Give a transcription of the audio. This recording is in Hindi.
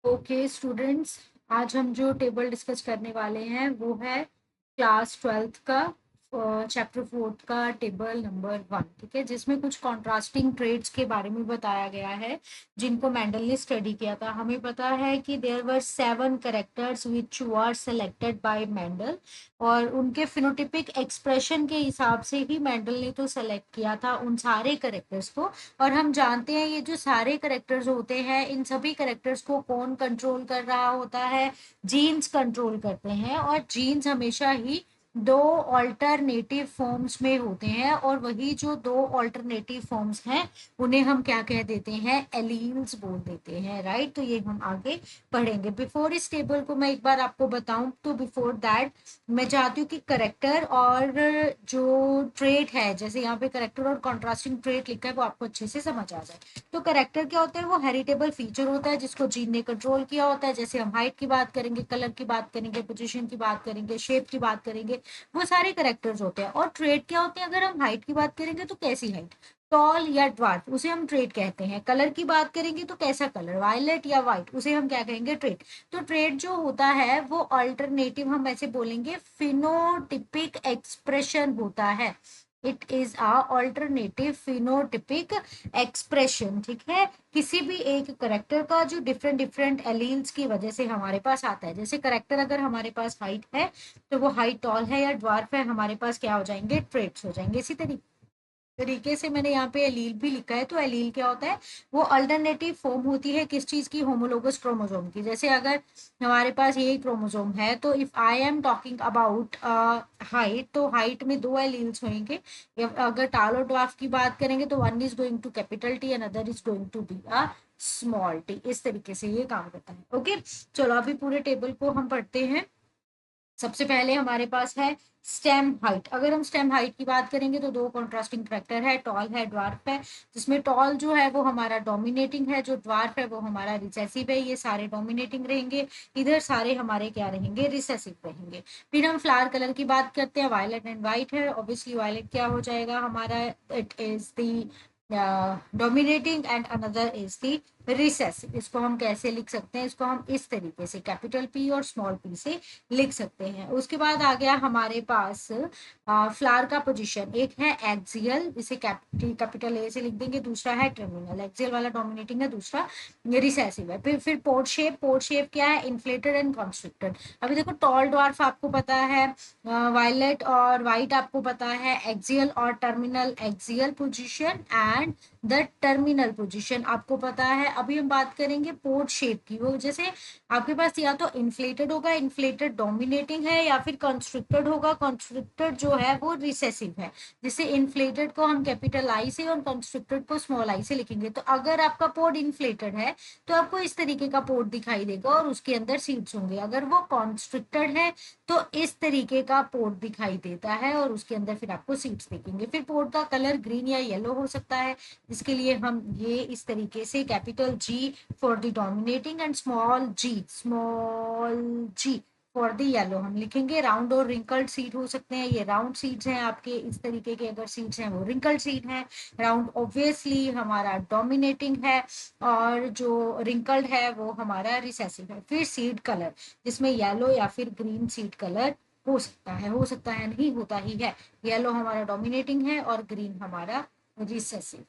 ओके स्टूडेंट्स, आज हम जो टेबल डिस्कस करने वाले हैं वो है क्लास 12th का चैप्टर 4 का टेबल नंबर 1। ठीक है, जिसमें कुछ कॉन्ट्रास्टिंग ट्रेड्स के बारे में बताया गया है जिनको मेंडल ने स्टडी किया था। हमें पता है कि there were 7 characters which were selected by Mendel, और उनके फिनोटिपिक एक्सप्रेशन के हिसाब से ही मेंडल ने तो सेलेक्ट किया था उन सारे कैरेक्टर्स को। और हम जानते हैं ये जो सारे करेक्टर्स होते हैं, इन सभी करेक्टर्स को कौन कंट्रोल कर रहा होता है? जीन्स कंट्रोल करते हैं, और जीन्स हमेशा ही दो ऑल्टरनेटिव फॉर्म्स में होते हैं, और वही जो दो ऑल्टरनेटिव फॉर्म्स हैं उन्हें हम क्या कह देते हैं? एलील्स बोल देते हैं, राइट। तो ये हम आगे पढ़ेंगे। बिफोर इस टेबल को मैं एक बार आपको बताऊं, तो बिफोर दैट मैं चाहती हूँ कि करेक्टर और जो ट्रेट है, जैसे यहाँ पे करेक्टर और कॉन्ट्रास्टिंग ट्रेट लिखा है, वो आपको अच्छे से समझ आ जाए। तो करेक्टर क्या होता है? वो हेरिटेबल फीचर होता है जिसको जीन ने कंट्रोल किया होता है। जैसे हम हाइट की बात करेंगे, कलर की बात करेंगे, पोजीशन की बात करेंगे, शेप की बात करेंगे, वो सारे करेक्टर्स होते हैं। और ट्रेट क्या होते हैं? अगर हम हाइट की बात करेंगे तो कैसी हाइट, टॉल या ड्वार्फ, उसे हम ट्रेट कहते हैं। कलर की बात करेंगे तो कैसा कलर, वायलेट या व्हाइट, उसे हम क्या कहेंगे? ट्रेट। तो ट्रेट जो होता है वो अल्टरनेटिव, हम ऐसे बोलेंगे, फिनोटिपिक एक्सप्रेशन होता है। It is a alternative phenotypic expression. ठीक है, किसी भी एक करेक्टर का जो डिफरेंट डिफरेंट एलील्स की वजह से हमारे पास आता है। जैसे करेक्टर अगर हमारे पास हाइट है तो वो हाइट, टॉल है या ड्वार्फ है, हमारे पास क्या हो जाएंगे? ट्रेट्स हो जाएंगे। इसी तरीके से मैंने यहाँ पे एलील भी लिखा है। तो एलील क्या होता है? वो अल्टरनेटिव फॉर्म होती है किस चीज की? होमोलोगस क्रोमोसोम की। जैसे अगर हमारे पास यही क्रोमोसोम है, तो if I am talking about height, तो हाइट में दो एलील्स होंगे। अगर टाल और ड्वार्फ की बात करेंगे तो one is going to capital T, another is going to be a small T. इस तरीके से ये काम करता है। ओके, चलो अभी पूरे टेबल को हम पढ़ते हैं। सबसे पहले हमारे पास है स्टेम हाइट। अगर हम स्टेम हाइट की बात करेंगे तो दो कॉन्ट्रास्टिंग फैक्टर है, टॉल है, ड्वार्फ है। जिसमें टॉल जो है वो हमारा डोमिनेटिंग है, जो ड्वार्फ है वो हमारा रिसेसिव है। ये सारे डोमिनेटिंग रहेंगे, इधर सारे हमारे क्या रहेंगे? रिसेसिव रहेंगे। फिर हम फ्लावर कलर की बात करते हैं। वायलेट एंड व्हाइट है, ऑब्वियसली वायलेट क्या हो जाएगा हमारा? It is the dominating and another is the recessive. इसको हम कैसे लिख सकते हैं? इसको हम इस तरीके से कैपिटल पी और स्मॉल पी से लिख सकते हैं। उसके बाद आ गया हमारे पास फ्लावर का पोजीशन। एक है एक्सियल, इसे कैपिटल ए से लिख देंगे। दूसरा है टर्मिनल। एक्सियल वाला डोमिनेटिंग है, दूसरा रिसेसिव है। फिर पोर्ट शेप। पोर्ट शेप क्या है? Inflated and constricted. अभी देखो, टॉल ड्वार्फ आपको पता है, वायलेट और व्हाइट आपको पता है, एक्सियल और terminal. Axial position and the terminal position आपको पता है। अभी हम बात करेंगे पोर्ट शेप की। वो जैसे आपके पास या तो इन्फ्लेटेड होगा, इन्फ्लेटेड डोमिनेटिंग है, या फिर कंस्ट्रिक्टेड होगा, कंस्ट्रिक्टेड जो है वो रिसेसिव है। जिससे इन्फ्लेटेड को हम कैपिटल आई से और कंस्ट्रिक्टेड को स्मॉल आई से लिखेंगे। तो अगर आपका पोर्ट इन्फ्लेटेड है तो आपको इस तरीके का पोर्ट दिखाई देगा और उसके अंदर सीड्स होंगे। अगर वो कॉन्स्ट्रिक्टेड है तो इस तरीके का पोर्ट दिखाई देता है और उसके अंदर फिर आपको सीड्स दिखेंगे। फिर पोर्ट का कलर ग्रीन या येलो हो सकता है, इसके लिए हम ये इस तरीके से capital G for the dominating and small G for the yellow हम लिखेंगे। राउंड और रिंकल्ड सीड हो सकते हैं, ये राउंड सीड्स हैं आपके। इस तरीके के अगर सीड्स हैं वो रिंकल्ड सीड हैं। राउंड ऑब्वियसली हमारा डोमिनेटिंग है, और जो रिंकल्ड है वो हमारा रिसेसिव है। फिर सीड कलर, जिसमें येलो या फिर ग्रीन सीड कलर हो सकता है, नहीं होता ही है। येलो हमारा डोमिनेटिंग है और ग्रीन हमारा रिसेसिव